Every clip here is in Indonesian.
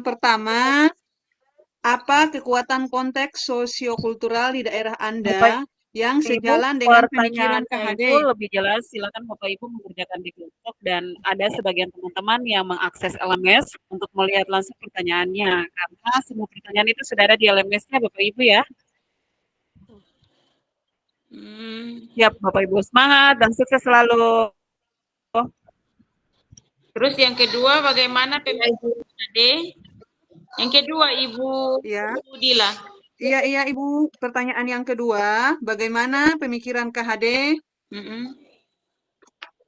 pertama, apa kekuatan konteks sosiokultural di daerah Bapak Anda yang Ibu, sejalan dengan pemikiran pertanyaannya itu KHD? lebih jelas, silakan Bapak Ibu mengerjakan di kelompok dan ada sebagian teman-teman yang mengakses LMS untuk melihat langsung pertanyaannya karena semua pertanyaan itu sudah ada di LMS-nya Bapak Ibu ya. Siap Bapak Ibu, semangat dan sukses selalu. Terus yang kedua, bagaimana pemikiran KHD? Yang kedua, Ibu Ya. Dila. Iya, Ibu. Pertanyaan yang kedua, bagaimana pemikiran KHD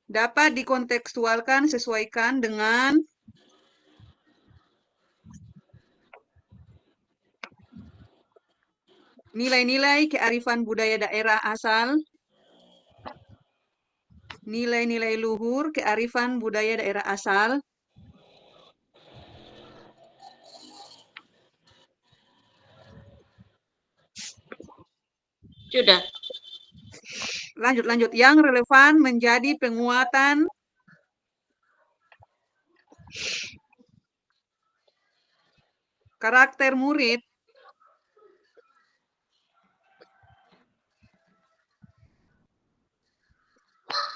dapat dikontekstualkan sesuaikan dengan nilai-nilai kearifan budaya daerah asal, nilai-nilai luhur kearifan budaya daerah asal, Sudah. lanjut, yang relevan menjadi penguatan karakter murid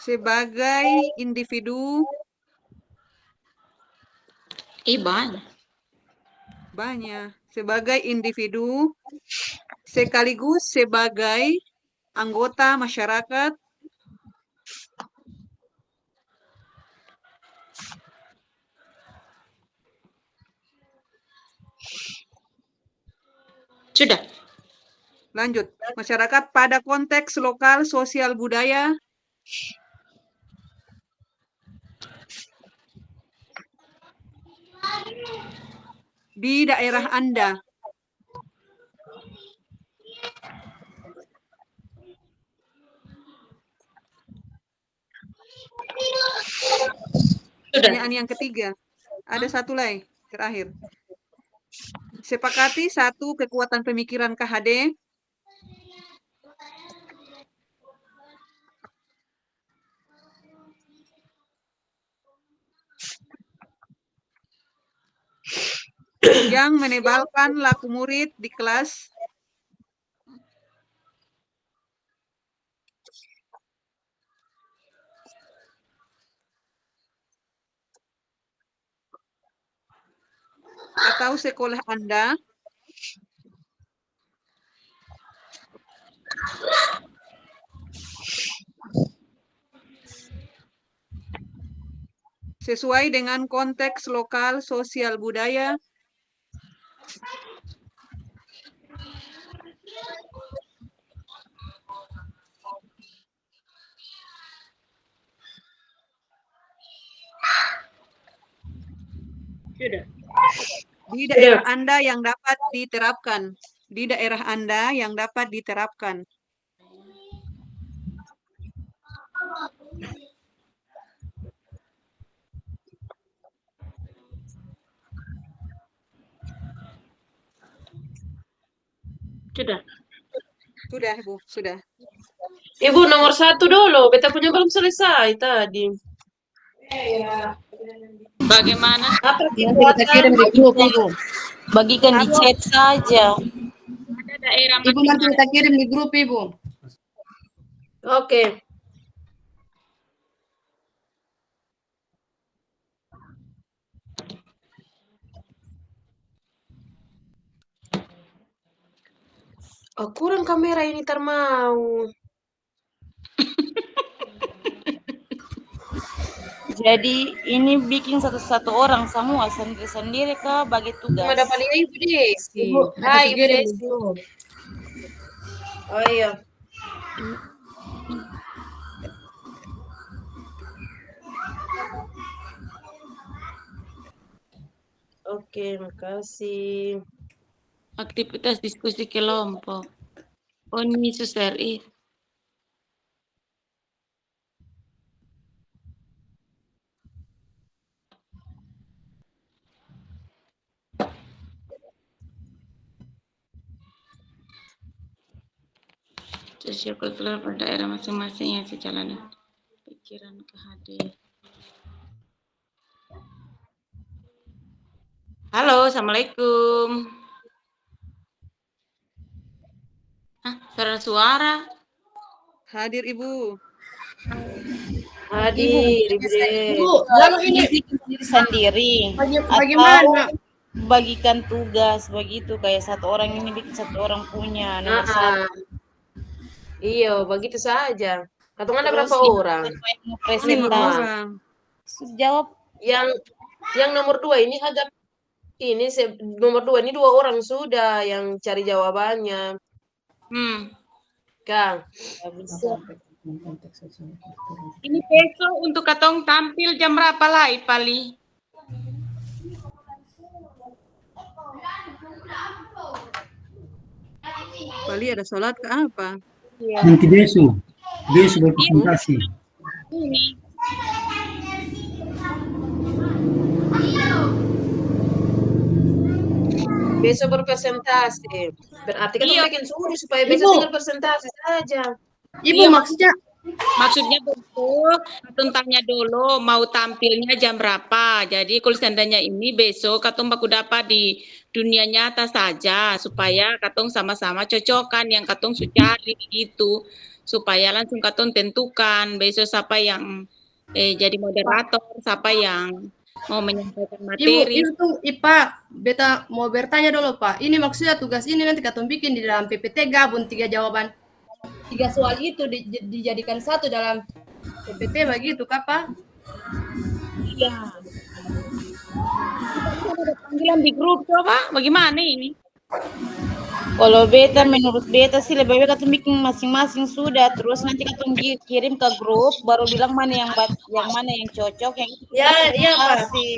sebagai individu sebagai individu sekaligus sebagai anggota masyarakat Sudah. lanjut masyarakat pada konteks lokal sosial budaya di daerah Anda. Pertanyaan yang ketiga. Ada satu lagi, terakhir. Sepakati satu kekuatan pemikiran KHD yang menebalkan laku murid di kelas atau sekolah Anda sesuai dengan konteks lokal sosial budaya Sudah. di daerah Anda yang dapat diterapkan. Di daerah Anda yang dapat diterapkan. Sudah. Sudah, Ibu, sudah. Ibu nomor 1 dulu, beta punya belum selesai tadi. Bagaimana? Apa Nanti kita kirim di grup Ibu. Bagikan di chat saja. Ada daerah Ibu nanti kita kirim di grup Ibu. Oke. Oh, kurang kamera ini termau. Jadi ini bikin satu-satu orang semua sendiri-sendiri kah bagi tugas. Cuma dapat lihat Ibu Desi. Ibu, Hai, Ibu kirim di Desi. grup. Oh iya. Oke, makasih. aktivitas diskusi kelompok. Oh, ini Suseri. Sosiokultural pada daerah masing-masing yang sejalan dengan pikiran KHD. Halo, Assalamualaikum. Suara-suara. Hadir Ibu. Hadir, Ibu deh. Bu, lalu ini bikin sendiri bagaimana? atau bagikan tugas begitu, kayak satu orang ini bikin satu orang punya nomor Ah, satu. iya, begitu saja. Katong ada Terus berapa yang orang? Oh, 5 presentasi orang. jawab Yang nomor 2 ini agak ini nomor 2 ini 2 orang sudah yang cari jawabannya, Hmm. Kang. nggak bisa. Ini besok untuk katong tampil jam berapa lah, Ipali? Bali ada sholat ke apa? Nanti besok berpresentasi. Ini. Besok berpresentasi. Berarti kan Iya. bikin suruh supaya besok tinggal presentasi saja. Ibu Iya, maksudnya Maksudnya besok, katong tanya dulu mau tampilnya jam berapa. Jadi kalau seandainya ini besok katong baku dapat di dunia nyata saja supaya katong sama-sama cocokan yang katong sudah cari gitu. Supaya langsung katong tentukan besok siapa yang jadi moderator, siapa yang mau menyampaikan materi. Ibu tuh IPA, beta mau bertanya dulu Pak. Ini maksudnya tugas ini nanti katong bikin di dalam PPT gabung 3 jawaban. 3 soal itu dijadikan satu dalam PPT begitu kah Pak? Iya. Ada panggilan di grup coba, bagaimana ini? Kalau beta, menurut beta sih lebih baik katong bikin masing-masing sudah, terus nanti katong kirim ke grup, baru bilang mana yang mana yang cocok, yang itu Ya, iya, Pak. kasih.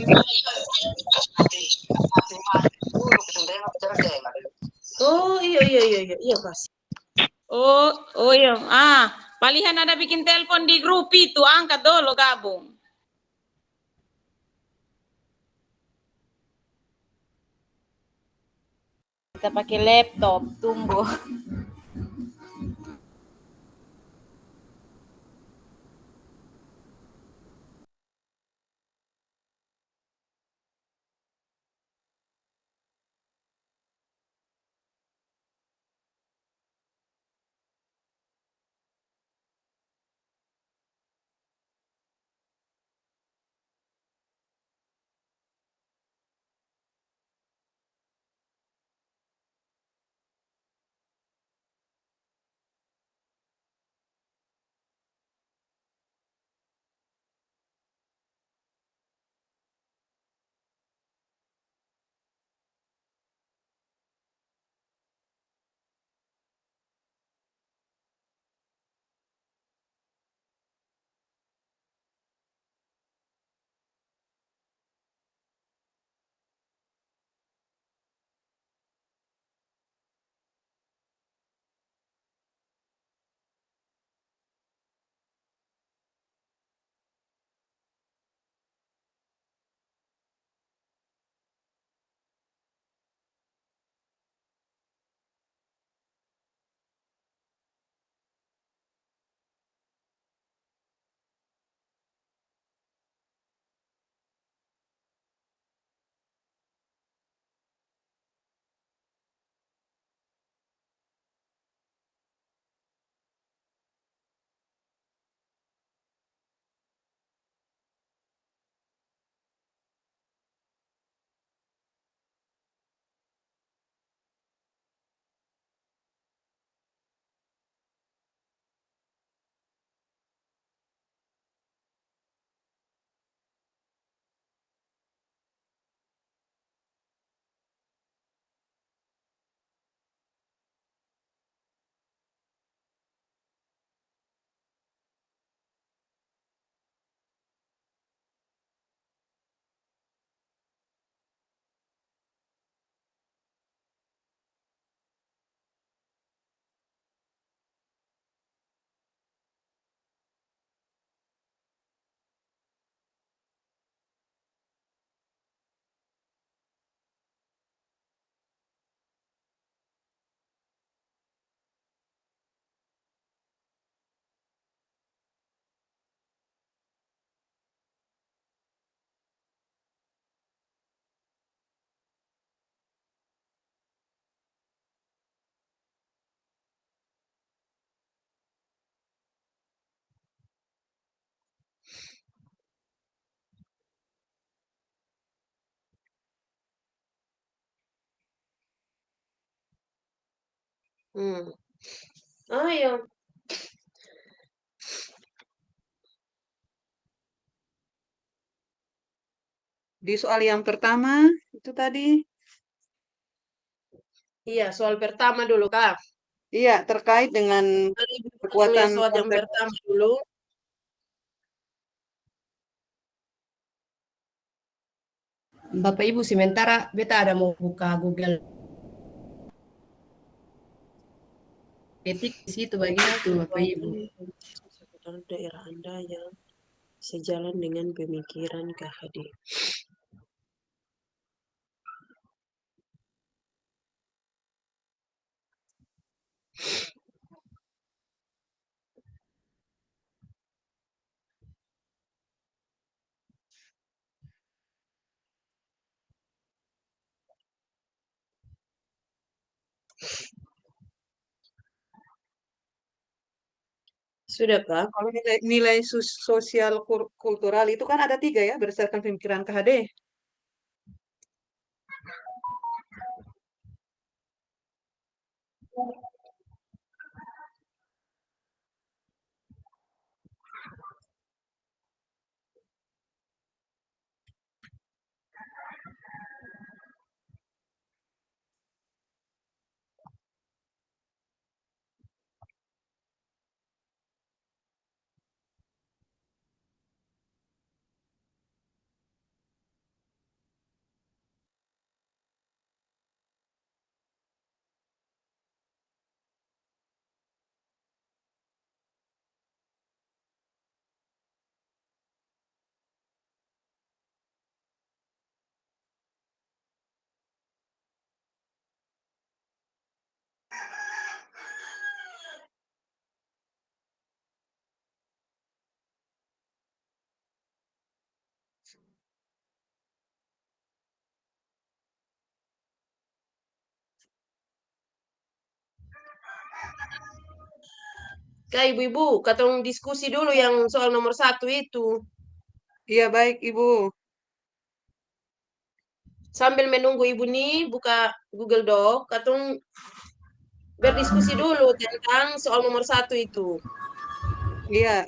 Oh, iya, iya, iya, iya, iya, Pas. Oh iya. Palihan ada bikin telepon di grup itu, angkat dulu gabung. Kita pakai laptop, tunggu. Hmm. Ayo. Di soal yang pertama itu tadi, Iya, soal pertama dulu, Kak. iya terkait dengan Mari Ibu kita kekuatan lihat soal yang konsep. pertama dulu. Bapak Ibu, sementara beta ada mau buka Google ketik di situ begitu Bapak Ibu. Seputar daerah Anda yang sejalan dengan pemikiran KHD. Sudah, Kak? Kalau nilai sosial kultural itu kan ada 3 ya berdasarkan pemikiran KHD. Kak, Ibu-Ibu, katong diskusi dulu yang soal nomor 1 itu. Iya baik Ibu. Sambil menunggu Ibu nih buka Google Doc, katong berdiskusi dulu tentang soal nomor 1 itu. Iya,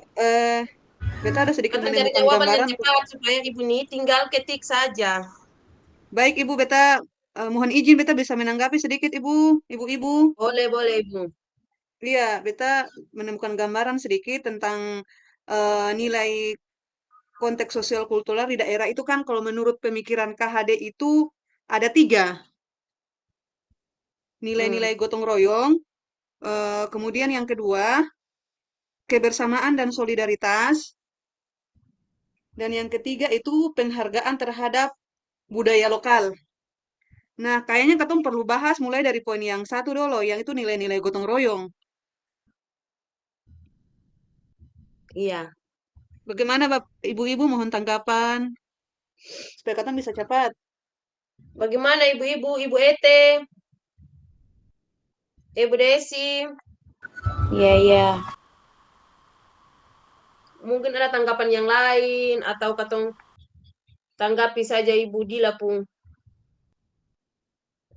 beta ada sedikit Katong cari menemukan jawaban yang gambaran. cepat supaya Ibu nih tinggal ketik saja. Baik Ibu, beta mohon izin beta bisa menanggapi sedikit Ibu, Ibu-ibu. Boleh, boleh Ibu. Iya, beta menemukan gambaran sedikit tentang nilai konteks sosial kultural di daerah itu kan kalau menurut pemikiran KHD itu ada 3. Hmm. Nilai-nilai gotong royong, kemudian yang kedua kebersamaan dan solidaritas, dan yang ketiga itu penghargaan terhadap budaya lokal. Nah, kayaknya ketemu perlu bahas mulai dari poin yang 1 dulu, yang itu nilai-nilai gotong royong. Iya. Bagaimana Ibu-ibu mohon tanggapan supaya kata bisa cepat. Bagaimana Ibu-ibu, Ibu Ete, Ibu Desi? Iya, iya. Mungkin ada tanggapan yang lain atau katong tanggapi saja Ibu Dila pun.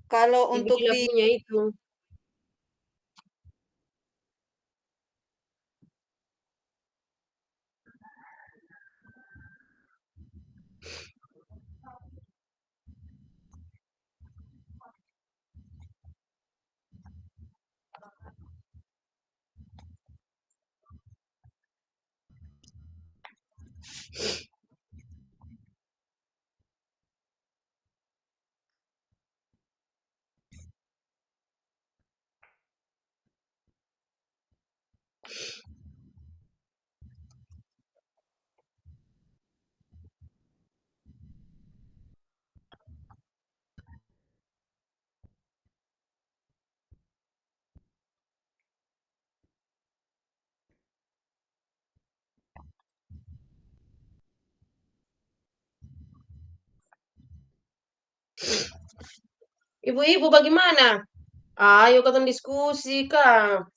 Kalau Ibu untuk Dila di punya itu. Ibu-ibu bagaimana? Ayo katong diskusi, Kak.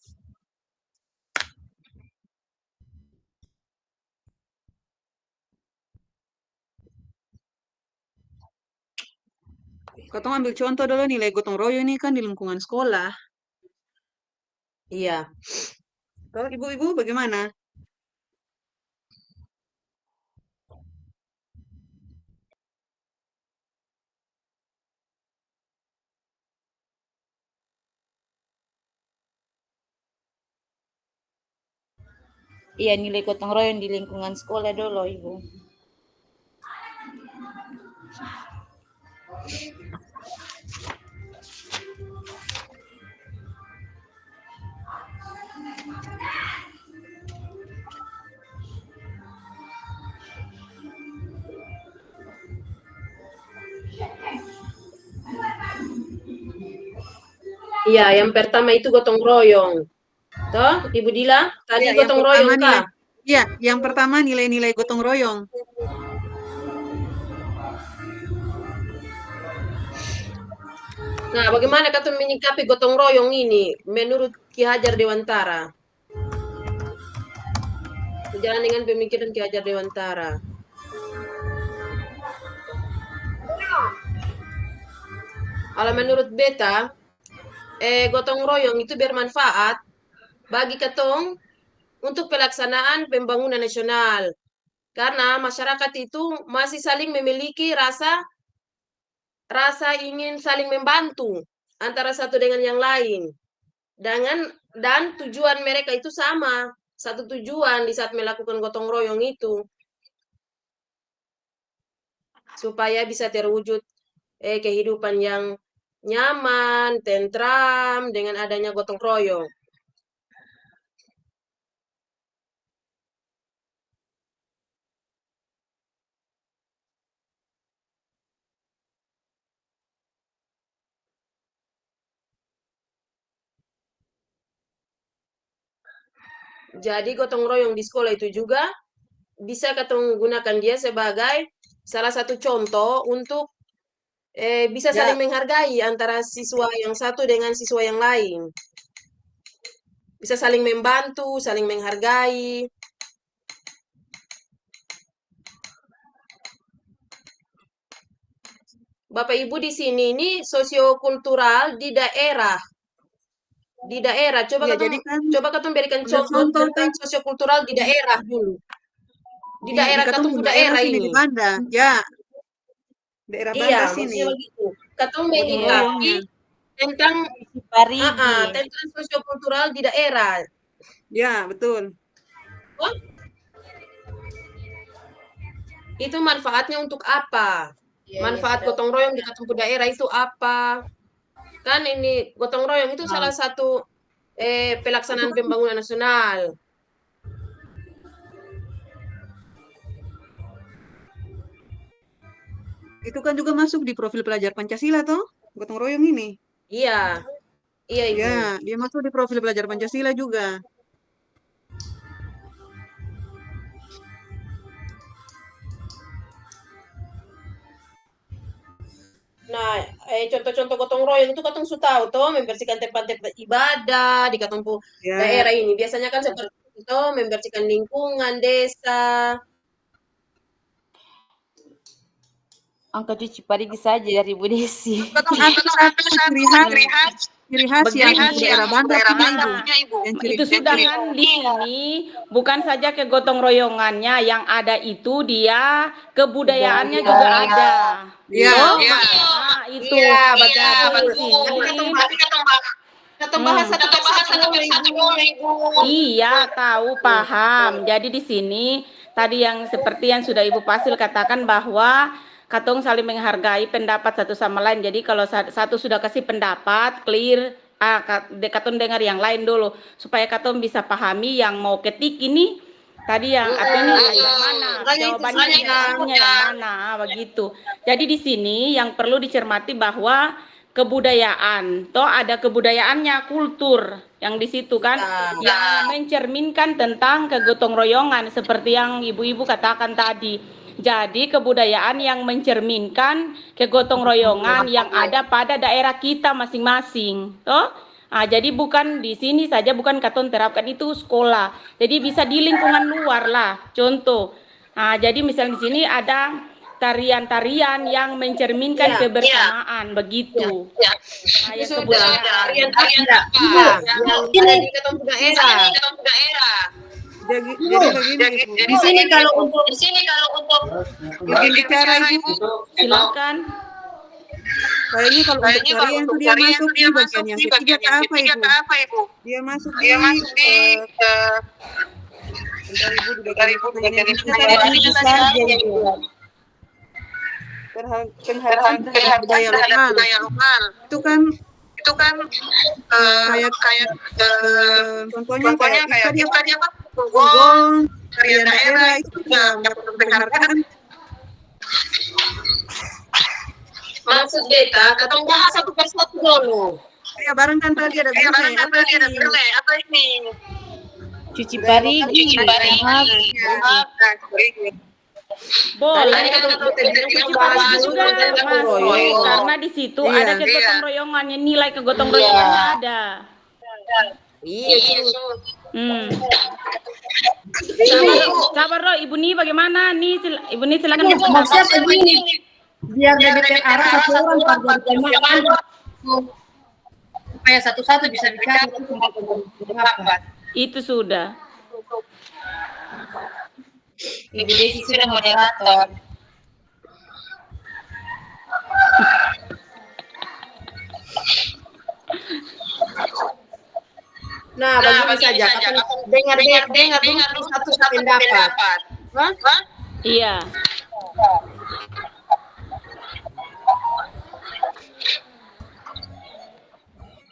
Katong ambil contoh dulu nilai gotong royong ini kan di lingkungan sekolah. Iya. Kalau ibu-ibu bagaimana? Iya, nilai gotong royong di lingkungan sekolah dulu, Ibu. Iya, yang pertama itu gotong royong. Toh, Ibu Dila, tadi Iya, yang gotong pertama royong nilai. kah? Iya, yang pertama nilai-nilai gotong royong. Nah, bagaimana kata menyikapi gotong royong ini menurut Ki Hajar Dewantara? Sejalan dengan pemikiran Ki Hajar Dewantara. Kalau menurut beta, gotong royong itu bermanfaat bagi ketong untuk pelaksanaan pembangunan nasional. Karena masyarakat itu masih saling memiliki rasa ingin saling membantu antara satu dengan yang lain. Dan tujuan mereka itu sama, satu tujuan di saat melakukan gotong royong itu supaya bisa terwujud kehidupan yang nyaman, tentram dengan adanya gotong royong. Jadi gotong royong di sekolah itu juga bisa kita gunakan dia sebagai salah satu contoh untuk bisa Ya, saling menghargai antara siswa yang satu dengan siswa yang lain. Bisa saling membantu, saling menghargai. Bapak Ibu di sini ini sosiokultural di daerah. Di daerah, iya, jadi kan coba katong berikan ambil contoh contoh tentang sosiokultural di daerah dulu. Di di daerah Katong katong daerah daerah sini di ini. Banda. Ya, daerah Banda Iya, sini. maksudnya begitu. Katong Gotong Iya, menyikapi royongnya. tentang Parigi. tentang sosiokultural di daerah. Ya, betul. Oh, itu manfaatnya untuk apa? Manfaat gotong royong di katong daerah itu apa? Kan ini gotong royong itu salah satu Itu pelaksanaan kan, pembangunan nasional. itu kan juga masuk di profil pelajar Pancasila toh, gotong royong ini. Iya, iya Ibu. Ya, dia masuk di profil pelajar Pancasila juga. Nah, contoh-contoh gotong royong itu katong sudah tahu toh membersihkan tempat-tempat ibadah di katong Ya, daerah ini. Biasanya kan seperti itu, membersihkan lingkungan desa. Angka cuci parigi saja dari Bu Desi. katong ambil satu ciri khas yang daerah Banda punya Ibu. Yang ciri Itu sudah kan di sini bukan saja ke gotong royongannya yang ada itu dia kebudayaannya juga ada. Ya, Oh, ya. nah, itu. Iya, betul. Di Tapi katong bahas satu persatu dulu, Ibu. Iya, tahu, paham. Jadi di sini tadi yang seperti yang sudah Ibu Pasil katakan bahwa katong saling menghargai pendapat satu sama lain. Jadi kalau satu sudah kasih pendapat clear, katong dengar yang lain dulu supaya katong bisa pahami yang mau ketik ini tadi yang artinya yang mana, jawabannya yang mana, begitu. Jadi di sini yang perlu dicermati bahwa kebudayaan, toh ada kebudayaannya, kultur yang di situ kan, yang mencerminkan tentang kegotong royongan seperti yang ibu-ibu katakan tadi. Jadi kebudayaan yang mencerminkan kegotong royongan yang ada pada daerah kita masing-masing, toh. Jadi bukan di sini saja, bukan katong terapkan itu sekolah. Jadi bisa di lingkungan luar lah. Contoh, jadi misalnya di sini ada tarian-tarian yang mencerminkan Iya. kebersamaan begitu. Kayak Sudah. kebudayaan. Tarian apa? Yang ada di ketemu daerah. Jadi begini Ibu. Di sini kalau untuk Izin bicara Ibu. Silakan. Kayaknya kalau untuk tarian itu dia masuk di bagian yang ketiga ke apa Ibu? Dia masuk di bentar Ibu di bagian yang ketiga tadi penghargaan terhadap budaya lokal. Itu kan kayak contohnya kayak tadi apa? Gong, tarian daerah itu juga mendapat penghargaan. Maksud beta, katong bahas satu persatu dulu. Ya barang kan tadi ada bule, apa ini? Cuci parigi. Boleh. Tadi katong bilang bahas dulu tentang gotong royong. Karena di situ Iya. ada kegotong royongannya, nilai kegotong royongannya ada. Iya. Sabar Ro, Ibu Ni bagaimana? Ibu Ni silakan. maksudnya begini, biar DBT arah satu orang pada jamaah supaya satu-satu bisa bicara apa. Itu sudah. Ibu Desi sudah moderator. Nah, begini saja. Katong dengar dulu satu pendapat. Hah? Iya.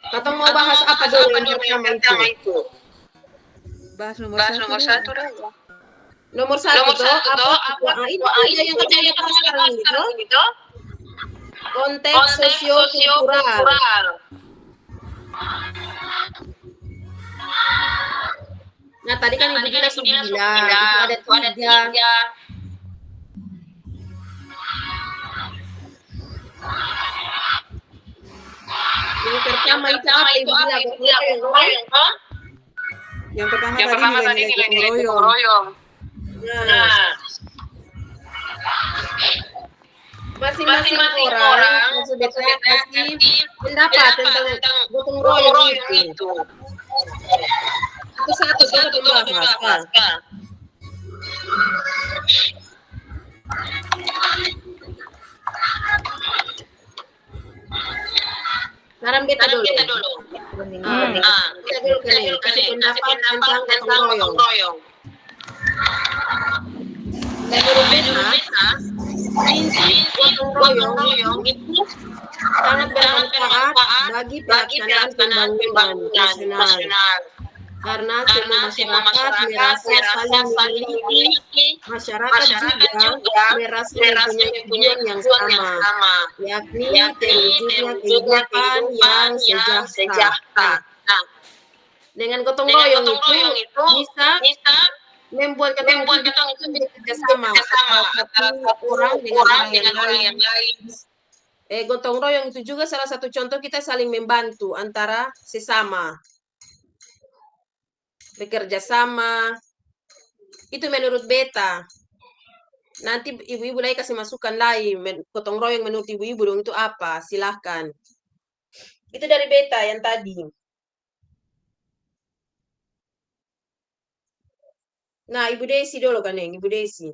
Katong mau bahas apa dulu yang pertama itu? Bahas nomor satu dah. Nomor satu apa itu aja yang kita lihat sekarang itu? Konteks sosio-kultural. Nah, tadi kan Ibu Dina sudah bilang, itu ada tiga. Yang pertama itu apa Ibu Dina? Gotong royong. Yang pertama tadi nilai gotong royong. Nah, masing-masing orang sudah kasih pendapat tentang gotong royong itu. Satu bahas. Sekarang beta dulu. Kita dulu kasih pendapat tentang gotong royong. Menurut beta, prinsip gotong royong itu sangat bermanfaat bagi pelaksanaan pembangunan nasional. Karena semua masyarakat merasa saling memiliki, masyarakat juga merasa mempunyai tujuan yang sama, yakni terwujudnya kehidupan yang sejahtera. Dengan gotong royong itu bisa membuat kita itu bekerja sama antara satu orang dengan orang yang lain. Gotong royong itu juga salah satu contoh kita saling membantu antara sesama. Bekerja sama. Itu menurut beta. Nanti ibu-ibu lagi kasih masukan lain. Gotong royong menurut ibu-ibu dong itu apa? Silahkan. Itu dari beta yang tadi. Nah, Ibu Desi dulu kan, Neng. Ibu Desi.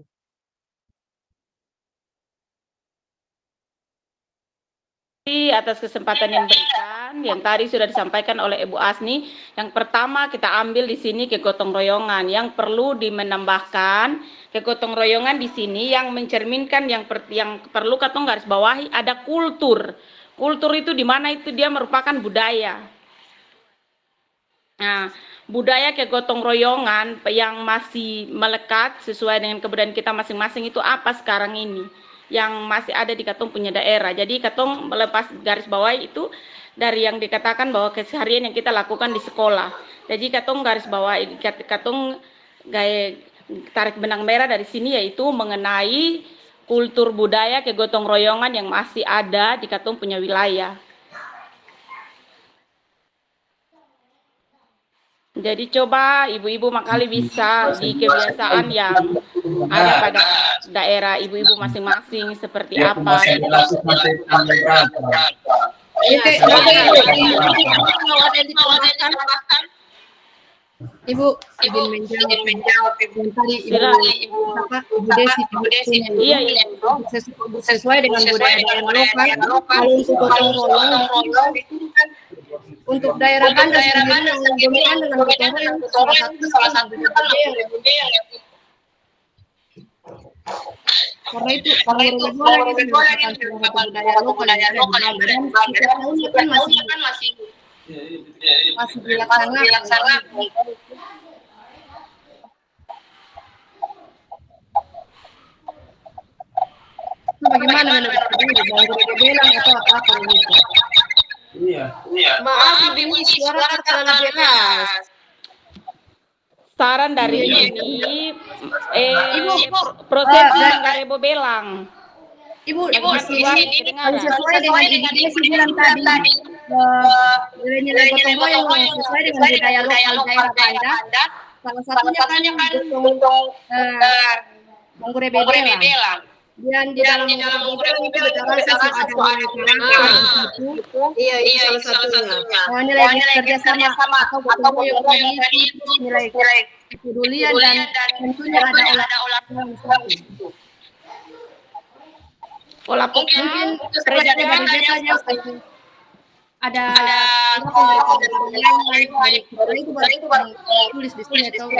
Atas kesempatan yang diberikan, yang tadi sudah disampaikan oleh Ibu Asni. Yang pertama kita ambil di sini kegotong royongan. Yang perlu menambahkan kegotong royongan di sini yang mencerminkan yang perlu katong garis bawahi ada kultur. Kultur itu di mana itu dia merupakan budaya. Nah, budaya kegotong royongan yang masih melekat sesuai dengan kebudayaan kita masing-masing itu apa sekarang ini? Yang masih ada di katong punya daerah. Jadi katong melepas garis bawah itu dari yang dikatakan bahwa keseharian yang kita lakukan di sekolah. Jadi katong garis bawah, katong tarik benang merah dari sini yaitu mengenai kultur budaya kegotong royongan yang masih ada di katong punya wilayah. Jadi coba ibu-ibu makali bisa di kebiasaan yang ada pada daerah ibu-ibu masing-masing seperti apa. Ya, Oke, silakan. Ibu, Kalau ada yang ditambahkan, Ibu izin menjawab yang tadi Ibu apa Ibu Desi punya itu Iya, iya. sesuai dengan budaya daerah lokal. Kalau untuk gotong royong untuk daerah Banda sendiri yang dominan dengan gotong royong salah satunya kan budaya yang karena itu orang bola yang merupakan budaya lokal yang ada di Banda dan setiap tahunnya kan masih dilaksanakan. Itu bagaimana menurut Ibu? Bang Guru bilang atau apa begitu? maaf ibu, suara terlalu jelas. Saran dari ini proses Garebo belang. Ibu sesuai dengan Ibu Desi bilang tadi nilai-nilai gotong royong yang sesuai dengan budaya lokal daerah Banda. Salah satunya kan gotong Bang Guru bilang. Dan di dalam gotong royong itu kita rasa ada nilai itu. Iya, itu salah satunya. Nilai kerjasama atau gotong royong tadi itu nilai kepedulian dan tentunya ada Olah mungkin seperti dari Beta aja ada dari itu baru tulis di sini atau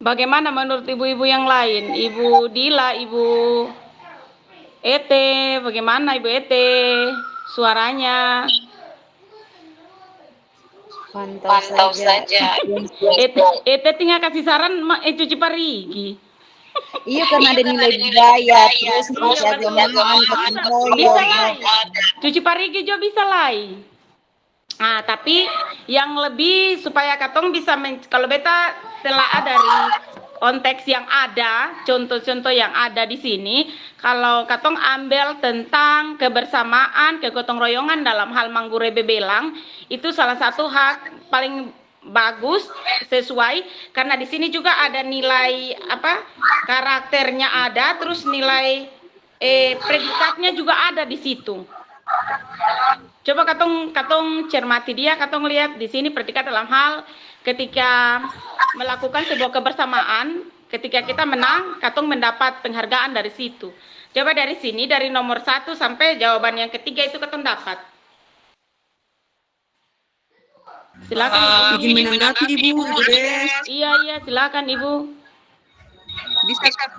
bagaimana menurut ibu-ibu yang lain? Ibu Dila, Ibu Ete, bagaimana Ibu Ete? Suaranya. Pantau saja. Ete tinggal kasih saran cuci parigi. Iya karena ada nilai budaya, terus keagamaan, gotong royong. Cuci parigi juga bisa lai. Nah, tapi yang lebih supaya katong bisa kalau beta telah dari konteks yang ada, contoh-contoh yang ada di sini, kalau katong ambil tentang kebersamaan, kegotong royongan dalam hal Manggure bebelang, itu salah satu hak paling bagus sesuai karena di sini juga ada nilai apa karakternya ada, terus nilai predikatnya juga ada di situ. Coba katong cermati dia, katong lihat di sini predikat dalam hal ketika melakukan sebuah kebersamaan, ketika kita menang, katong mendapat penghargaan dari situ. Coba dari sini, dari nomor 1 sampai jawaban yang ketiga itu katong dapat. Silakan Ibu. Izin menanggapi Ibu Des. Iya, silakan Ibu.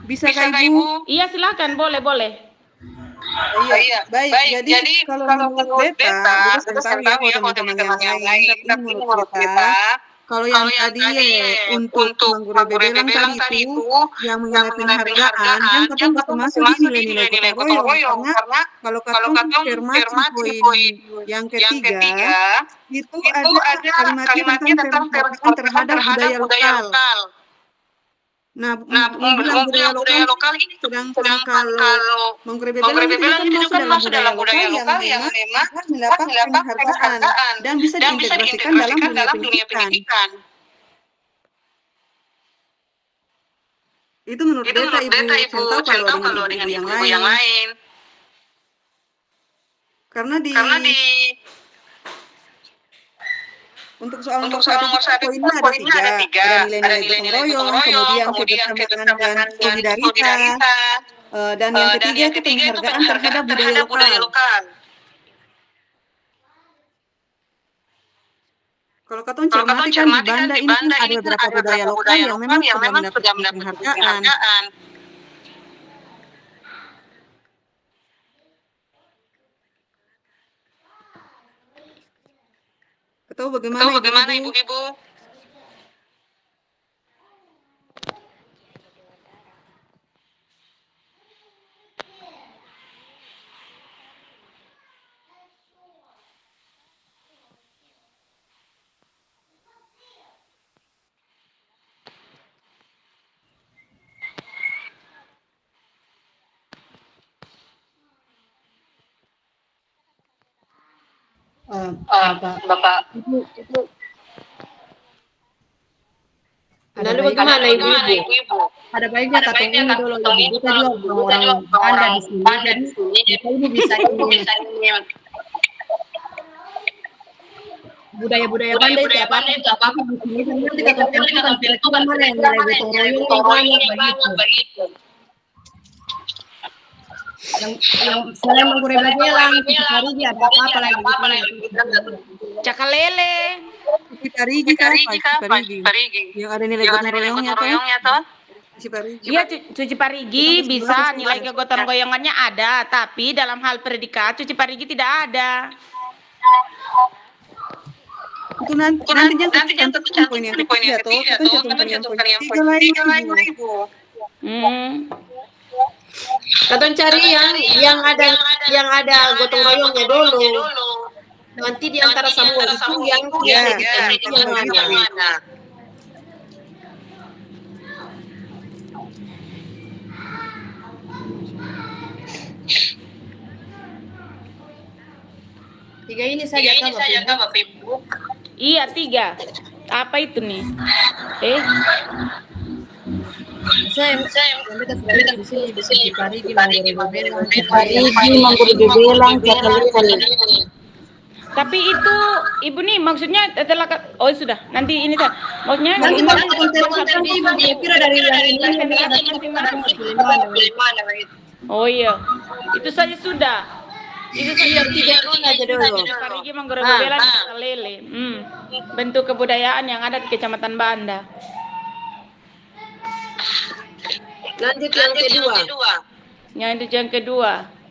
Bisa Kak Ibu? Iya, silakan, boleh. Iya, baik. Jadi kalau menurut Beta tahu ya kalau teman-teman yang lain, tapi menurut Beta, kalau yang tadi untuk Manggure bebelang tadi itu yang mengenai penghargaan, yang katong bisa masuk di nilai-nilai gotong royong karena kalau katong cermati poin yang ketiga itu ada kalimatnya tentang penghargaan terhadap budaya lokal. Nah, bilang budaya lokal ini sedangkan kalau Manggure bebelang itu kan masuk dalam budaya lokal yang memang harus mendapat penghargaan dan bisa diintegrasikan dalam dunia pendidikan. Itu menurut Beta Ibu Centau kalau dengan ibu-ibu yang lain. Karena di untuk soal nomor 1 poinnya ada 3. Ada nilai-nilai gotong royong, kemudian kebersamaan dan solidaritas. Dan yang ketiga itu penghargaan terhadap budaya lokal. Kalau katong cermati kan di Banda ini kan ada beberapa budaya lokal yang memang sudah mendapat penghargaan. Atau bagaimana ibu-ibu? Bapak itu Lalu bagaimana ibu-ibu? ada baiknya katong ini dulu kita juga orang Anda di sini jadi kita ini bisa ini budaya-budaya Banda itu apa di sini kan nanti katong tentukan kira-kira mana yang nilai gotong royong yang banyak begitu yang selain menggurui belang Parigi ada apa lagi Cakalele. Cuci Parigi kah? Parigi. Yang ada nilai gotong royongnya toh? Cuci Parigi. Iya, cuci parigi bisa, nilai kegotong royongannya ada, tapi dalam hal predikat cuci parigi tidak ada. Itu nantinya cantum poin yang ketiga toh, kan cantumkan yang poin ketiga lainnya ibu. Katong cari yang ada gotong royongnya dulu. Nanti di antara semua itu yang mana? tiga ini saja kan Bapak Ibu. Iya, 3. Apa itu nih? Saya di sini bisa di Parigi Menggurui belang, Cakalele. Tapi itu Ibu nih maksudnya telah sudah. Nanti ini kan maksudnya nanti kira dari yang oh iya. Itu saja sudah. Itu saja 3 aja dulu. Parigi menggurui belang Cakalele. Bentuk kebudayaan yang ada di Kecamatan Banda. Lanjut yang kedua. Yang kedua.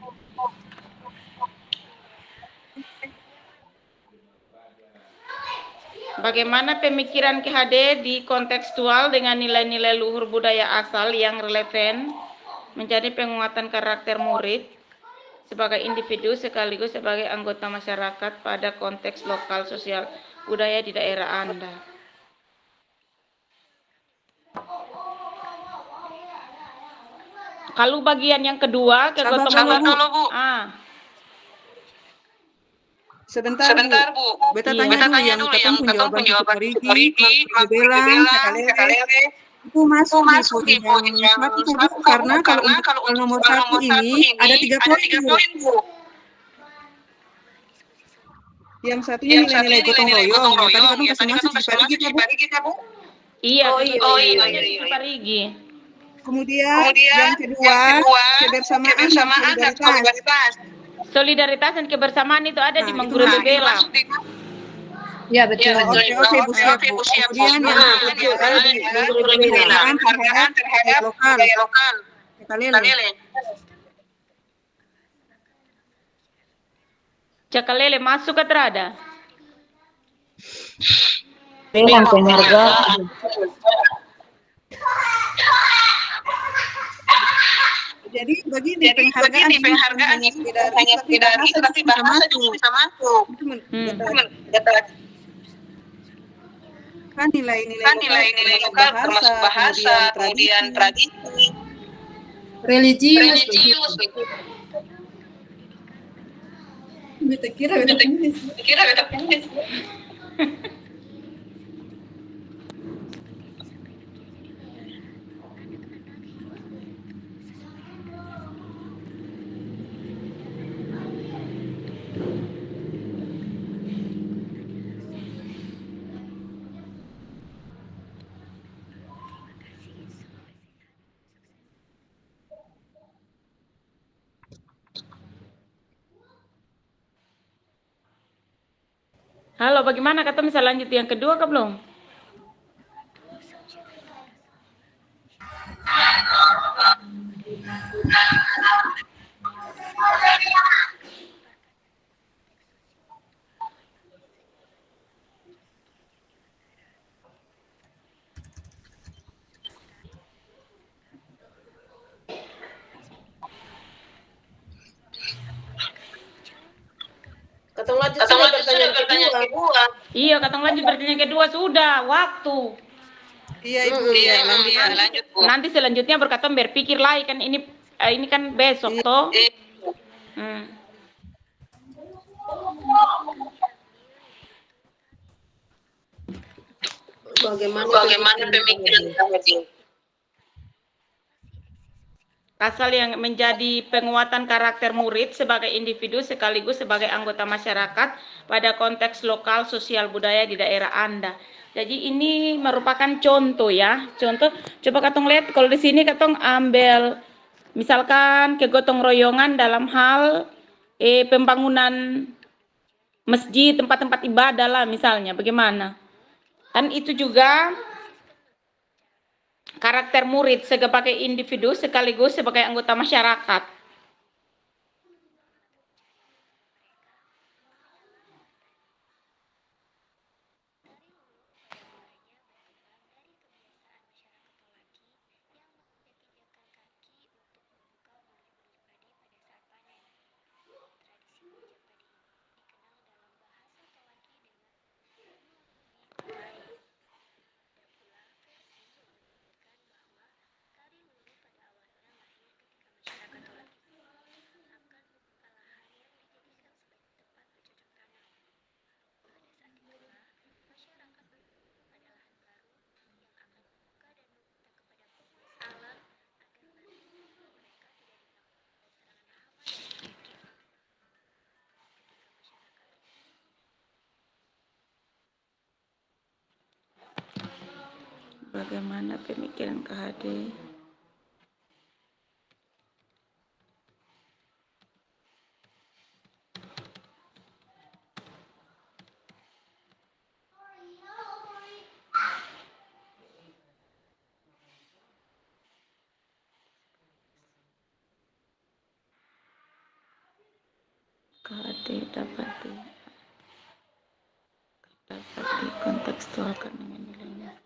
Bagaimana pemikiran KHD dikontekstual dengan nilai-nilai luhur budaya asal yang relevan menjadi penguatan karakter murid sebagai individu sekaligus sebagai anggota masyarakat pada konteks lokal sosial budaya di daerah Anda. Kalau bagian yang kedua kegotong royong. Sebentar Bu. Beta tanya dulu yang katong jawaban Parigi, belang, Cakalele. Itu masuk di poin yang satu karena kalau untuk nomor 1 ini ada 3 poin Bu. Yang satunya nilai-nilai gotong royong. Tadi katong kasih masuk di Parigi Bu. Iya, Parigi. Kemudian yang kedua kebersamaan dan solidaritas. Solidaritas dan kebersamaan itu ada di menggurui belang. Ya betul. Oke, Bu siap. Kemudian yang ketiga di penghargaan terhadap lokal. Cakalele masuk ke terada. Belang penghargaan. Jadi begini penghargaan hanya solidaritas tapi bahasa juga bisa masuk. Kan nilai-nilai lokal termasuk bahasa, kemudian tradisi, religius. Kira Halo, bagaimana kata bisa lanjut yang kedua kah belum? Katong lanjut pertanyaan kedua. Iya, katong lanjut pertanyaan kedua sudah waktu. Iya Ibu, lanjut Bu. Nanti selanjutnya berkata berpikir lagi kan ini kan besok toh. Bagaimana pemikiran kamu? Pasal yang menjadi penguatan karakter murid sebagai individu sekaligus sebagai anggota masyarakat pada konteks lokal, sosial, budaya di daerah Anda. Jadi ini merupakan contoh ya. Contoh, coba katong lihat kalau di sini katong ambil misalkan kegotong royongan dalam hal pembangunan masjid, tempat-tempat ibadah lah misalnya, bagaimana? Kan itu juga karakter murid sebagai individu sekaligus sebagai anggota masyarakat. Bagaimana pemikiran KHD? KHD dapat dikontekstualkan dengan nilainya.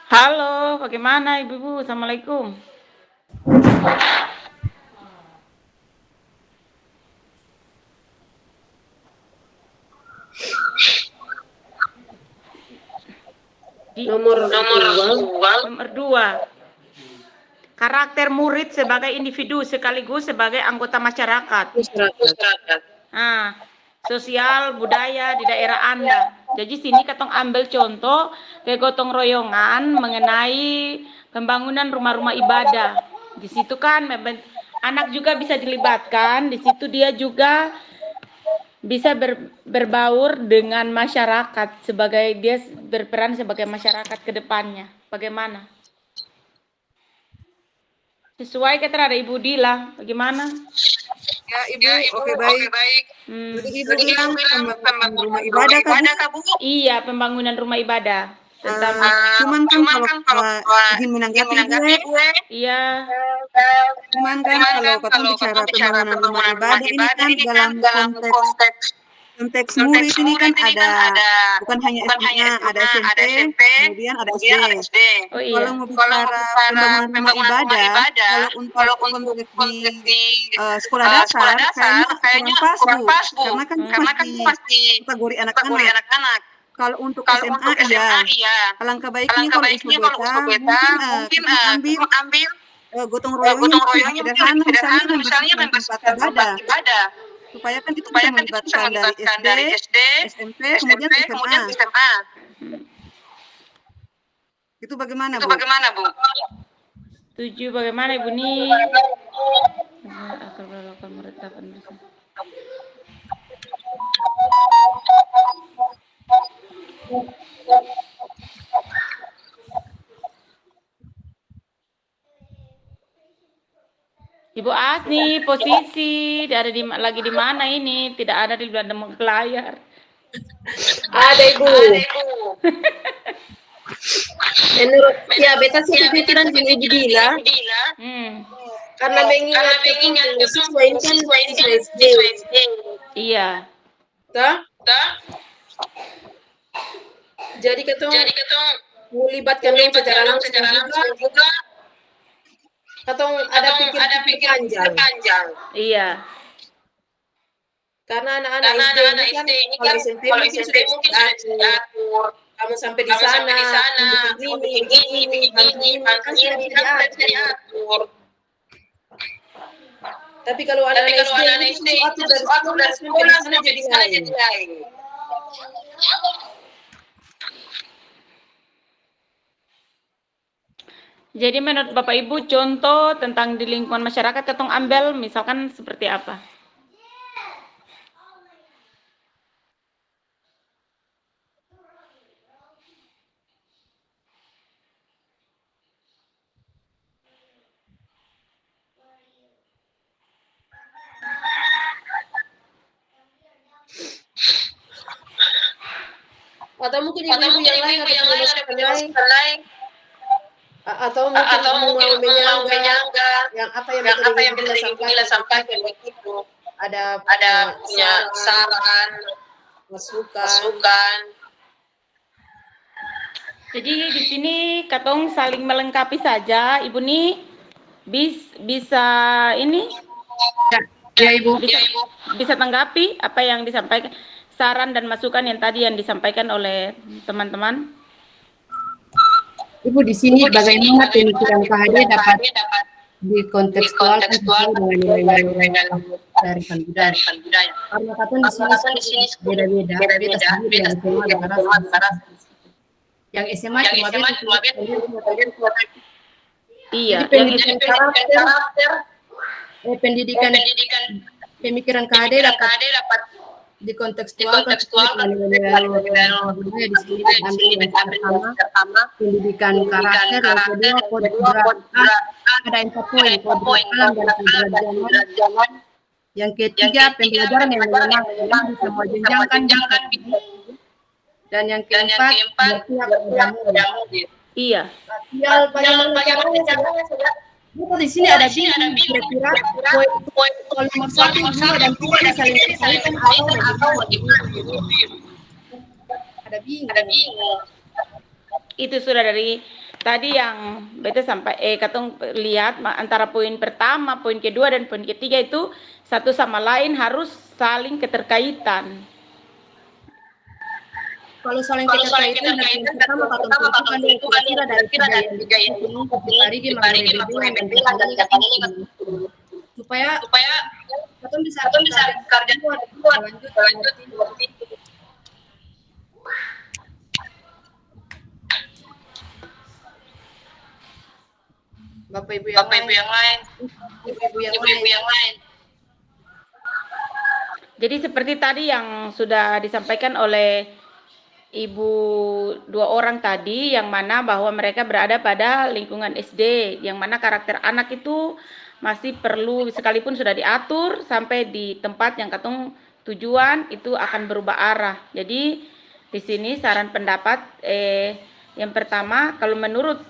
Halo, bagaimana Ibu-ibu? Assalamualaikum. Nomor 2. Karakter murid sebagai individu sekaligus sebagai anggota masyarakat. Nah, sosial budaya di daerah Anda. Jadi sini katong ambil contoh kegotong royongan mengenai pembangunan rumah-rumah ibadah. Di situ kan anak juga bisa dilibatkan, di situ dia juga bisa berbaur dengan masyarakat sebagai dia berperan sebagai masyarakat ke depannya. Bagaimana? Sesuai kata ada Ibu Dila, bagaimana? Ya, Ibu, oke baik. Jadi Ibu bilang pembangunan rumah ibadah kan, Bu? Iya, pembangunan rumah ibadah. Tentang cuman kan kalau izin menanggapi Ibu, iya. cuman kan kalau bicara pembangunan rumah ibadah ini kan dalam konteks murid ini kan ada bukan hanya SMA, ada SMP, kemudian ada SD. Oh iya. Kalau mau bicara pembangunan rumah ibadah, kalau untuk konteks di sekolah dasar, kayaknya kurang pas, Bu. Karena kan masih kategori anak-anak. Kalau untuk SMA, iya. Alangkah baiknya kalau Beta mungkin ambil gotong royongnya sederhana, misalnya membersihkan tempat ibadah. Supaya kan itu bisa melibatkan dari SD, SMP, kemudian SMA. Itu bagaimana, Bu? Setuju bagaimana Ibu Ni? Akan melakukan murid dapat bersama. Ibu Asni, posisi lagi di mana ini? Tidak ada di belakang layar. Ada Ibu. Menurut ya beta sih pikiran dengan Ibu Dila karena mengingat ketemu siswa ini kan siswa SD. Iya. Toh? Jadi ketemu melibatkan dong secara langsung juga. Atau ada pikir panjang. Iya. Karena anak-anak SD ini kan kalau SMP mungkin sudah diatur. Kamu sampai di sana, bikin ini, kan sudah bisa diatur. Tapi kalau anak-anak SD ini sesuatu dari sekolah sampai di sana jadi lain. Jadi menurut Bapak Ibu contoh tentang di lingkungan masyarakat ketong ambil misalkan seperti apa? Atau mungkin ibu-ibu yang lain ada yang lain. Atau mungkin mau menyangga yang apa yang Ibu Dila sampaikan begitu. Ada punya saran, masukan. Jadi di sini katong saling melengkapi saja, Ibu nih bisa ini Ya Ibu. bisa tanggapi apa yang disampaikan, saran dan masukan yang tadi yang disampaikan oleh teman-teman. Ibu di sini bagaimana pemikiran KHD dapat dikontekstualkan dengan nilai-nilai dari budaya. Karena katong di sini beda-beda, beda sendiri yang SMA dengan yang SMA cuma beda. Iya, Jadi pendidikan karakter, pendidikan pemikiran KHD dapat dikontekstualkan dengan budaya di sini diambil yang pertama pendidikan karakter, yang kedua kode ada 4 poin kode alam dan keberagaman, yang ketiga pembelajaran yang menyenangkan di semua jenjang kan, dan yang keempat berpihak pada murid. iya. Bagaimana caranya? Kita di sini ada bingung kira-kira poin nomor 1, 2 dan 3 ini saling berkaitan atau ada bingung. Itu sudah dari tadi yang beta sampai katong lihat antara poin pertama, poin kedua dan poin ketiga itu satu sama lain harus saling keterkaitan. Kalau saling keterkaitan dan yang pertama katong tentukan kira dari tiga yang Parigi dan supaya katong bisa kerja lanjut. Bapak Ibu yang lain. Jadi seperti tadi yang sudah disampaikan oleh Ibu 2 orang tadi, yang mana bahwa mereka berada pada lingkungan SD, yang mana karakter anak itu masih perlu, sekalipun sudah diatur sampai di tempat yang katong tujuan itu akan berubah arah. Jadi di sini saran pendapat yang pertama, kalau menurut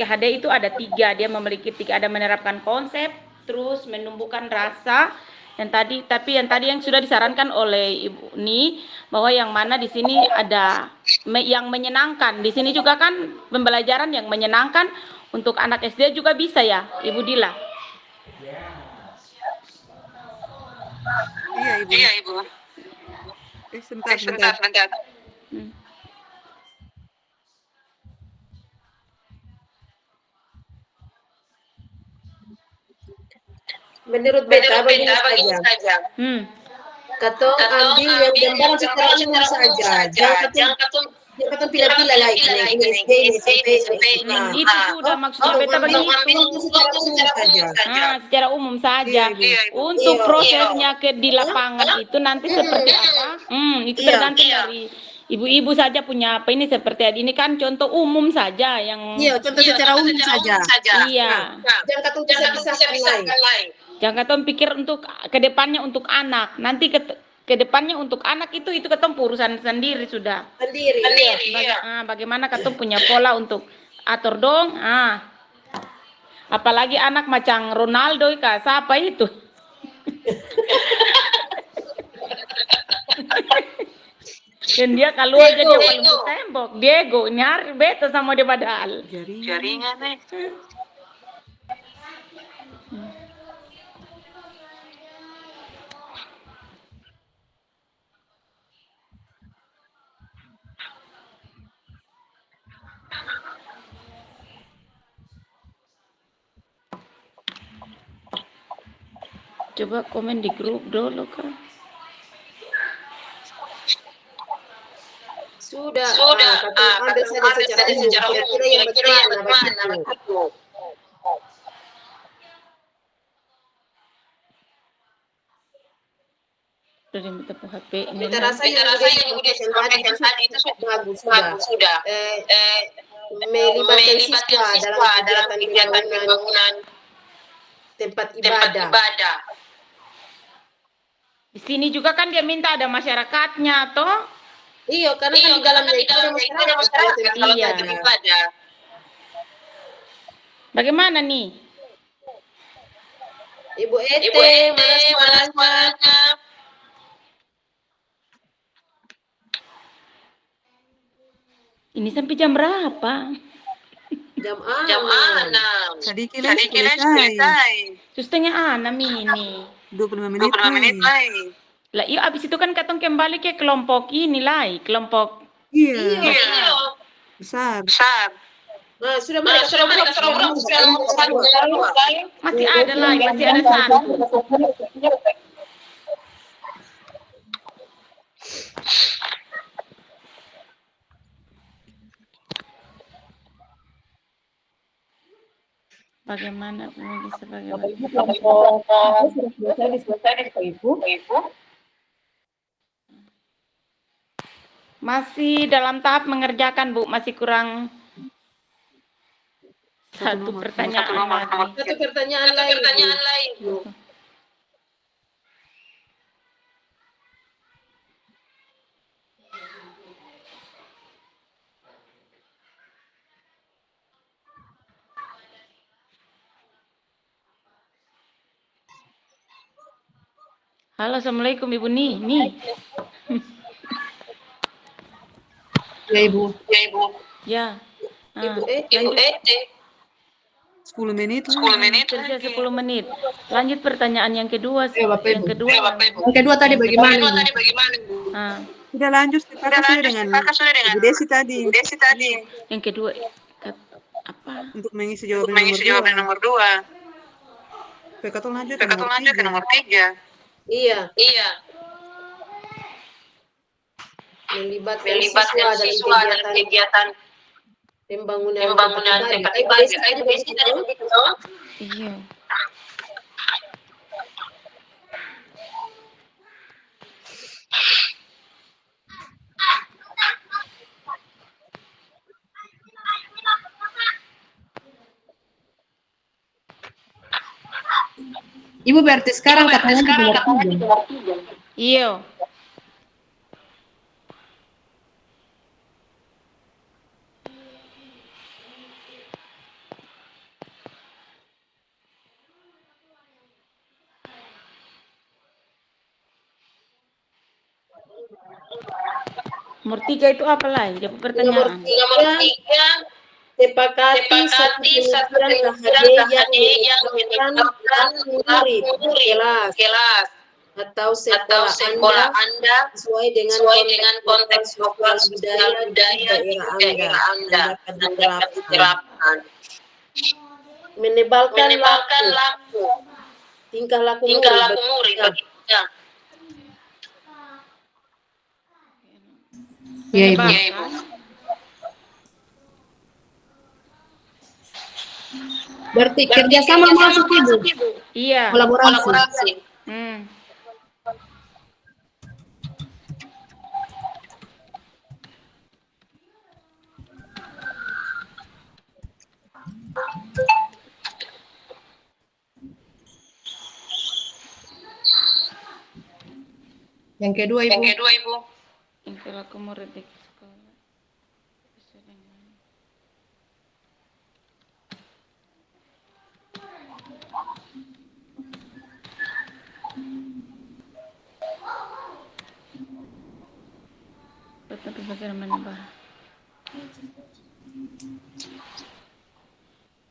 KHD itu ada 3, dia memiliki 3, ada menerapkan konsep, terus menumbuhkan rasa. Yang tadi yang sudah disarankan oleh Ibu Ni, bahwa yang mana di sini ada yang menyenangkan. Di sini juga kan pembelajaran yang menyenangkan untuk anak SD juga bisa ya, Ibu Dila. Iya, Ibu. Sebentar. Menurut beta begini saja. Katong ambil yang gambaran secara umum saja. Jangan katong pilih-pilih lagi. Ini SD, SMP. Itu sudah maksudnya beta begitu. Secara umum saja. Untuk prosesnya di lapangan itu nanti seperti apa? Itu tergantung dari ibu-ibu saja punya apa ini seperti ini kan contoh umum saja yang. Iya, contoh secara umum saja. Iya. Jangan katong bisa lain. Jangan katong pikir untuk kedepannya untuk anak. Nanti ke depannya untuk anak itu ketong urusan sendiri sudah. Sendiri, iya. Bagaimana katong punya pola untuk atur dong. Apalagi anak macam Ronaldo siapa itu? Dan dia keluar jadi yang paling tembok. Diego, nyari beta sama dia padahal. Jaringan Coba komen di grup dulu kan. Sudah, ambil saja secara umum, kira-kira yang bagaimana begitu. Udah minta HP ini. Kita rasa yang udah sampaikan tadi itu bagus sudah. Melibatkan siswa dalam kegiatan pembangunan tempat ibadah. Di sini juga kan dia minta ada masyarakatnya, toh? Iya, karena kan di dalamnya itu ada masyarakat. Iya. Bagaimana nih? Ibu Ete, mana suaranya? Ini sampai jam berapa? Jam 6. Tadi kira selesai. Setengah 6 ini. 25 menit lagi. Lah, iya abis itu kan katong kembali ke kelompok ini lah, kelompok. Iya. Besar. Nah, sudah mereka Masih ada lagi, masih ada satu. Bagaimana bisa Masih dalam tahap mengerjakan, Bu. Masih kurang satu pertanyaan lagi. Satu pertanyaan lain. Bu. Halo, Assalamualaikum Ibu Nih. Ya, Ibu. Ya. Ibu Ete. 10 menit Kerja 10 menit. Lanjut pertanyaan yang kedua. Bapak Ibu. Yang kedua tadi bagaimana? Sudah lanjut, kakak sudah dengan Ibu Desi tadi. Yang kedua apa? Untuk mengisi jawaban nomor 2. Kakak lanjut ke nomor 3. Iya. Melibatkan siswa dalam kegiatan pembangunan tempat ibadah. Ibu Desi tadi begitu. Iya. Ibu berarti sekarang katanya di nomor 3. Iya. Nomor 3 itu apa lagi? Jawab pertanyaan. Nomor 3, sepakati satu pemikiran yang menyebabkan murid kelas atau sekolah Anda sesuai dengan konteks lokal budaya di daerah Anda dan dapat diterapkan. Menebalkan laku, tingkah laku murid baginya. Ya, Ibu. Berarti kerjasama masuk, Ibu. Iya. Kolaborasi. Ya, Yang kedua, Ibu. Yang perilaku murid di sekolah. Tetapi bagaimana, Mbak?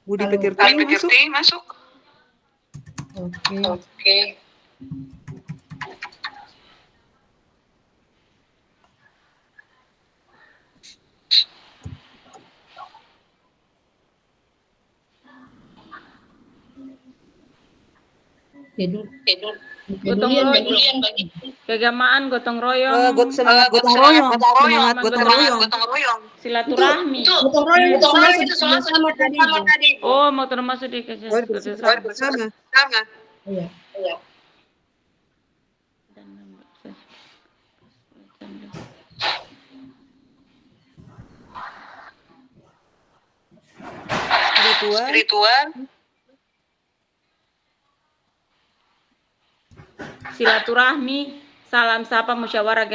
Budi Kalau- pekerti masuk. Oke. Gotong royong, keagamaan, gotong royong, Semangat gotong royong. Semangat gotong royong. silaturahmi. Gotong royong itu sama tadi, Ibu. Oh, mau termasuk di Bersama bersama. Iya. Spiritual. silaturahmi, salam sapa, musyawarah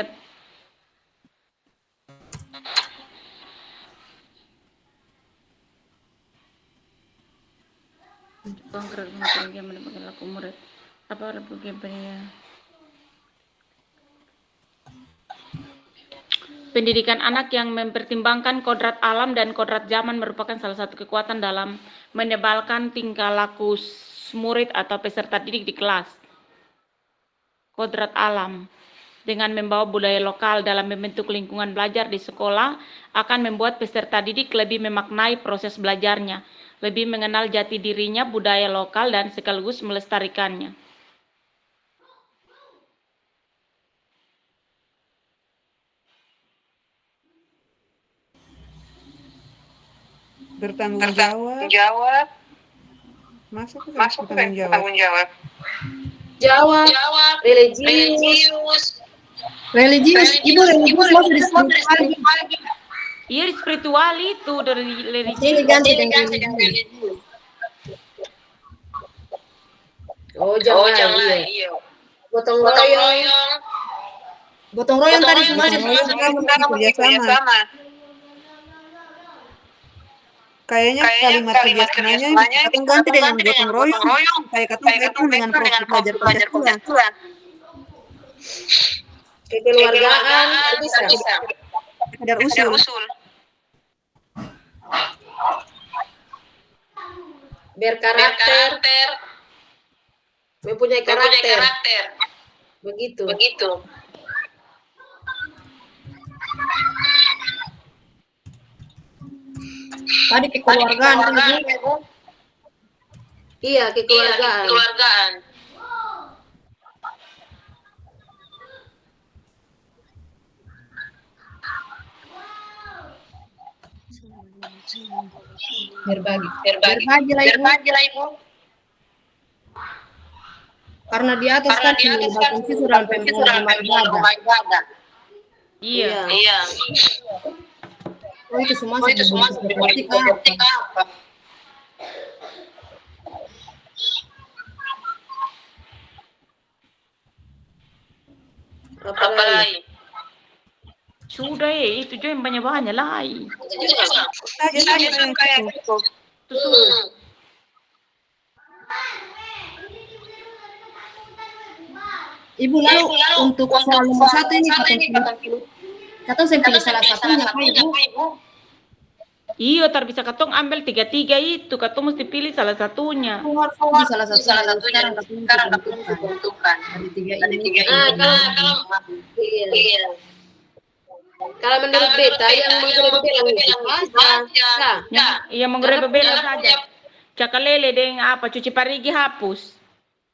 konkret yang mendapatkan laku murid. Apa pendidikan anak yang mempertimbangkan kodrat alam dan kodrat zaman merupakan salah satu kekuatan dalam menebalkan tingkah laku murid atau peserta didik di kelas. Kodrat alam dengan membawa budaya lokal dalam membentuk lingkungan belajar di sekolah akan membuat peserta didik lebih memaknai proses belajarnya, lebih mengenal jati dirinya, budaya lokal, dan sekaligus melestarikannya. Bertanggung jawab. Masuk bertanggung jawab. Jawab. Religius. Ibu religius masuk di spiritual. Iya, spiritual itu dari religius. Ini ganti dengan religius. Oh, jangan. Iya. Gotong royong. Gotong royong tadi semua kerjasama. Kayaknya kalimat kerjasamanya kita ganti dengan gotong royong. Kayak kata dengan proses belajar Pancasila. Kekeluargaan bisa. Sadar usul. Berkarakter. Mempunyai karakter. Begitu. Tadi kekeluargaan, Ibu. Iya, kekeluargaan. Berbagi lah, Ibu. Karena di atas kan melibatkan siswa dalam pembangunan rumah ibadah. Iya. Oh, itu semua seperti apa? Apalagi? Sudah itu juga yang banyak-banyak lah. Ibu, lalu untuk soal nomor 1 ini kata saya pilih salah satunya, Ibu. Iya, bisa katong ambil 3 itu, katong mesti pilih salah satunya. Pilih salah satunya. Sekarang katong tentukan. Dari 3 ini. Kalau menurut beta yang menggerak-gerak saja. Iya, menggerak-gerak saja. Cakalele dengan apa? Cuci parigi hapus.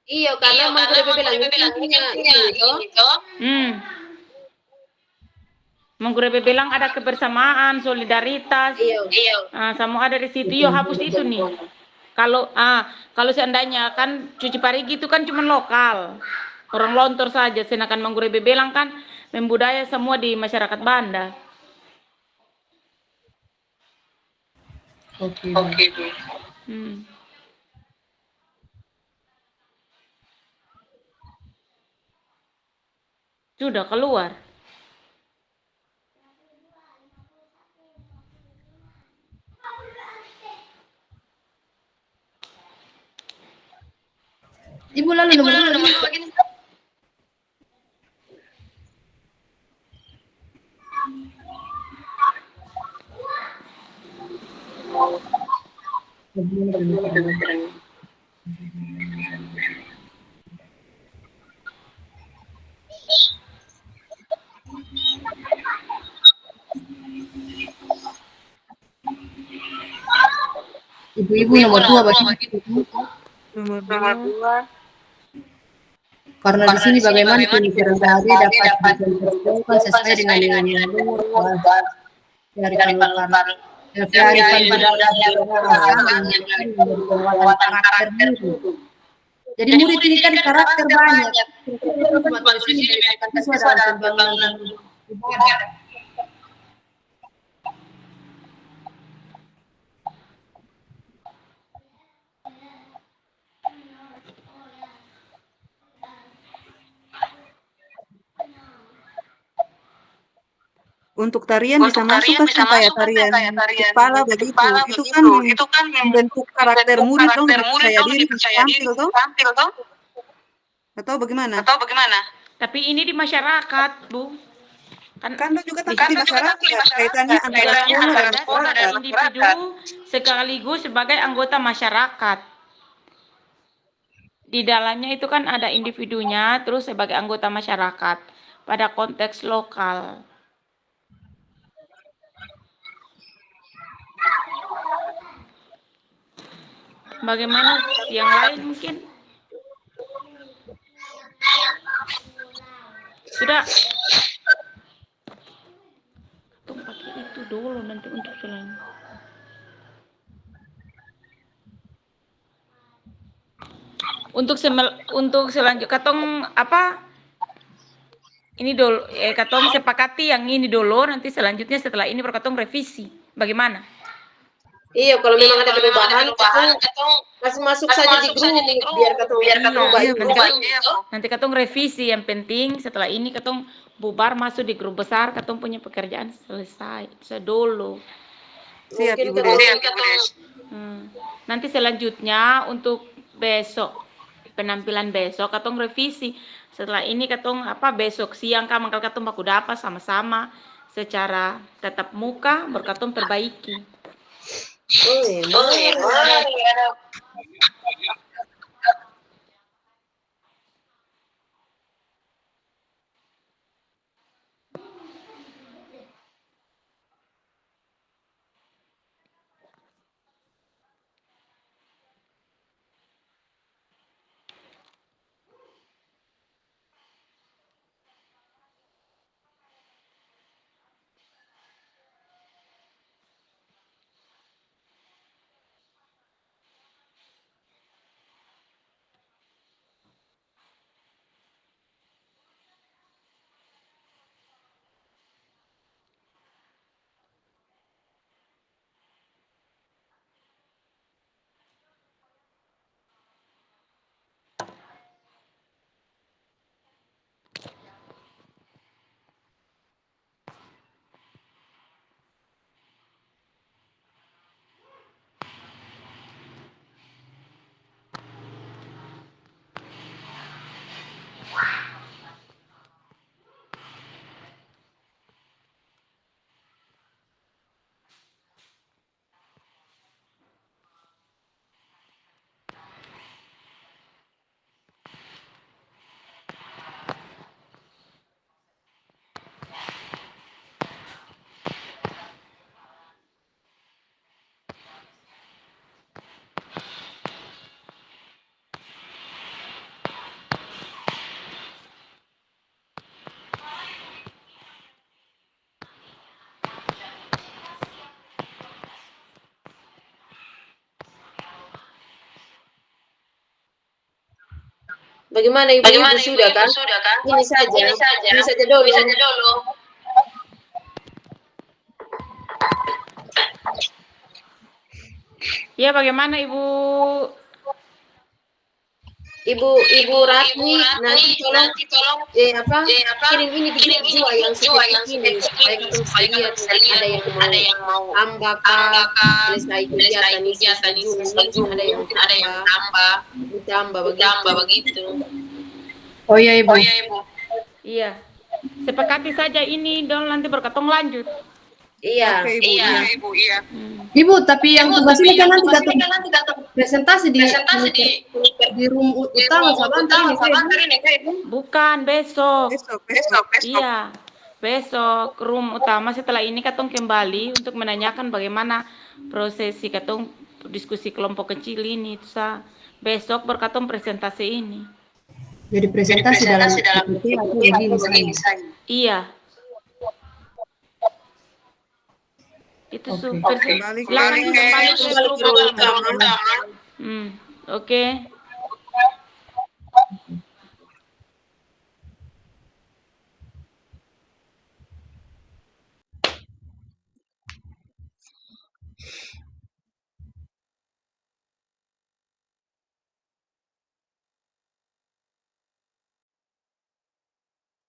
Iya, karena menggerak-gerak itu. Menggurebe bilang ada kebersamaan, solidaritas. Iya. Sama ada di situ. Yo, hapus itu nih. Kalau seandainya kan cuci parigi itu kan cuma lokal. Orang Lontor saja, sedangkan menggurebe bilang kan membudaya semua di masyarakat Banda. Oke. Sudah keluar. Ibu lalu nomor 2 lagi. Ibu-ibu nomor 2 bagi. Nomor Nomor 2. 2. Karena di sini bagaimana pemikiran tadi dapat dikonstruksikan sesuai dengan yang kearifan lokal. Kearifan budaya yang penguatan karakter diri. Jadi murid ini kan karakter banyak. Cuma di sini menjadikan siswa dalam pembangunan budaya. Untuk tarian bisa masuk kan kayak tarian kepala begitu. Itu kan membentuk karakter murid dong, lebih percaya diri untuk tampil toh. Atau bagaimana? Tapi ini di masyarakat, Bu. Kan juga tampil di masyarakat, kaitannya antara sekolah dan individu sekaligus sebagai anggota masyarakat. Di dalamnya itu kan ada individunya, terus sebagai anggota masyarakat pada konteks lokal. Bagaimana yang lain mungkin? Sudah. Tunggu pakai itu dulu nanti untuk selanjutnya. Untuk selanjutnya katong apa? Ini dulu katong sepakati yang ini dulu, nanti selanjutnya setelah ini katong revisi. Bagaimana? Iya, kalau memang ada perubahan, kasih masuk saja di grup biar katong Nanti katong revisi, yang penting setelah ini katong bubar masuk di grup besar, katong punya pekerjaan selesai sedulu. Siap, Ibu Des. Nanti selanjutnya untuk besok, penampilan besok katong revisi. Setelah ini katong besok siang mangkal katong baku dapat sama-sama secara tatap muka berkatong perbaiki. Bagaimana ibu-ibu sudah kan? Ini saja dulu. Ya, bagaimana Ibu Ibu Ratmi nanti tolong kirim ini di grup juga yang seperti ini supaya kita bisa lihat ada yang mau tambah selesai kegiatan ini ada yang tambah begitu. Oh iya Ibu. Iya. Sepakati saja ini dong, nanti berkatong lanjut. Iya. Oke, Ibu. Iya. Ibu, tapi yang tugas ini kan nanti datang presentasi di room utama Sabantar ini Kak Ibu. Bukan, besok. Besok. Iya. Besok room utama setelah ini katong kembali untuk menanyakan bagaimana prosesi katong diskusi kelompok kecil ini. Besok berkatong presentasi ini. Jadi presentasi dalam PPT atau begini saja. Iya. Itu Oke. super. Kembali Silakan ke kembali ke grup grup utama. Oke.